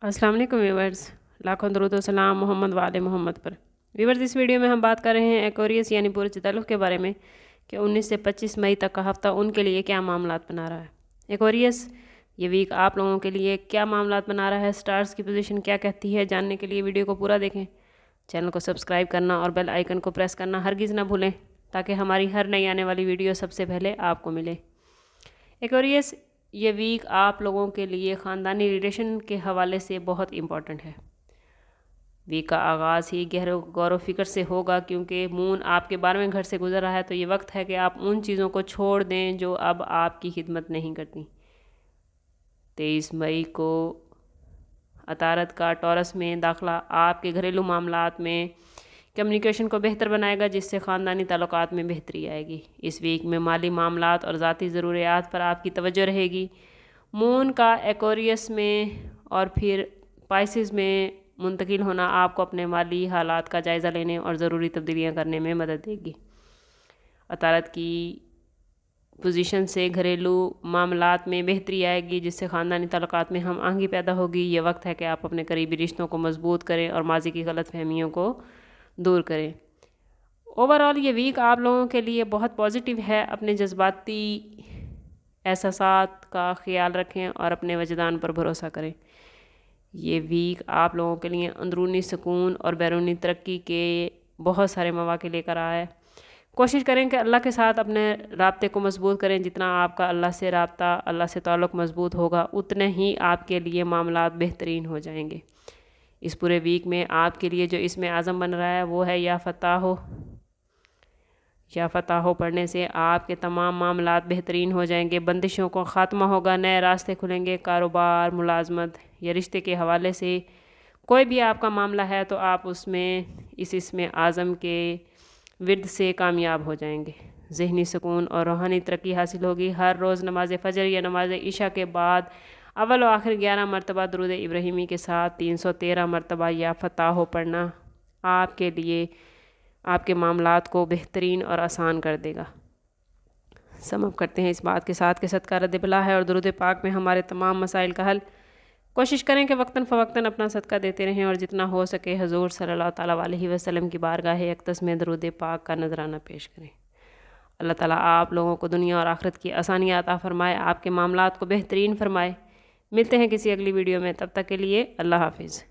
अस्सलाम वालेकुम व्यूवर्स, लाखों दरूद व सलाम मोहम्मद वाले मोहम्मद पर। व्यूवर्स, इस वीडियो में हम बात कर रहे हैं एक्वेरियस यानी बुर्ज तलफ के बारे में कि 19 से 25 मई तक का हफ्ता उनके लिए क्या मामलात बना रहा है। एक्वेरियस ये वीक आप लोगों के लिए क्या मामलात बना रहा है, स्टार्स की पोजीशन क्या कहती है, जानने के लिए वीडियो को पूरा देखें। चैनल को सब्सक्राइब करना और बेल आइकन को प्रेस करना हरगिज़ ना भूलें ताकि हमारी हर नई आने वाली वीडियो सबसे पहले आपको मिले। एक्वेरियस ये वीक आप लोगों के लिए ख़ानदानी रिलेशन के हवाले से बहुत इम्पॉर्टेंट है। वीक का आगाज़ ही गौर व फिक्र से होगा क्योंकि मून आपके 12वें घर से गुजर रहा है, तो ये वक्त है कि आप उन चीज़ों को छोड़ दें जो अब आपकी खिदमत नहीं करती। 23 मई को अतारत का टॉरस में दाखिला आपके घरेलू मामलात में कम्युनिकेशन को बेहतर बनाएगा, जिससे ख़ानदानी ताल्लुकात में बेहतरी आएगी। इस वीक में माली मामलात और ज़ाती ज़रूरियात पर आपकी तवज्जो रहेगी। मून का एक्वेरियस में और फिर पाइसेस में मुंतकिल होना आपको अपने माली हालात का जायज़ा लेने और ज़रूरी तब्दीलियाँ करने में मदद देगी। अतारत की पोजीशन से घरेलू मामलात में बेहतरी आएगी, जिससे ख़ानदानी ताल्लुकात में हम आहंगी पैदा होगी। ये वक्त है कि आप अपने करीबी रिश्तों को मजबूत करें और माजी की गलत फहमियों को दूर करें। ओवरऑल ये वीक आप लोगों के लिए बहुत पॉजिटिव है। अपने जज्बाती एहसासात का ख्याल रखें और अपने वजदान पर भरोसा करें। ये वीक आप लोगों के लिए अंदरूनी सुकून और बैरूनी तरक्की के बहुत सारे मौके लेकर आया है। कोशिश करें कि अल्लाह के साथ अपने राब्ते को मजबूत करें। जितना आपका अल्लाह से राब्ता, अल्लाह से ताल्लुक़ मजबूत होगा, उतने ही आपके लिए मामलात बेहतरीन हो जाएंगे। इस पूरे वीक में आपके लिए जो इसमें आज़म बन रहा है वो है या फ़तह हो। या फ़तह हो पढ़ने से आपके तमाम मामलात बेहतरीन हो जाएंगे, बंदिशों को ख़ात्मा होगा, नए रास्ते खुलेंगे। कारोबार, मुलाजमत या रिश्ते के हवाले से कोई भी आपका मामला है तो आप उसमें इसमें आज़म के विर्द से कामयाब हो जाएंगे। ज़हनी सुकून और रूहानी तरक्की हासिल होगी। हर रोज़ नमाज फ़जर या नमाज इशा के बाद अव्वल व आखिर 11 मरतबा दुरूद इब्राहिमी के साथ 313 मरतबा या फ़तह हो पढ़ना आपके लिए आपके मामलात को बेहतरीन और आसान कर देगा। समअप करते हैं इस बात के साथ कि सदका रद्द बला है और दुरूद पाक में हमारे तमाम मसाइल का हल। कोशिश करें कि वक्तन फ़वक्तन अपना सदका देते रहें और जितना हो सके हुज़ूर सल्लल्लाहु ताला अलैहि वसल्लम की बारगाह अक़दस में दुरूद पाक का नजराना पेश करें। अल्लाह ताला आप लोगों को दुनिया और आखिरत की आसानियाँ अता फ़रमाए, आपके मामलात को बेहतरीन फ़रमाए। मिलते हैं किसी अगली वीडियो में, तब तक के लिए अल्लाह हाफ़िज़।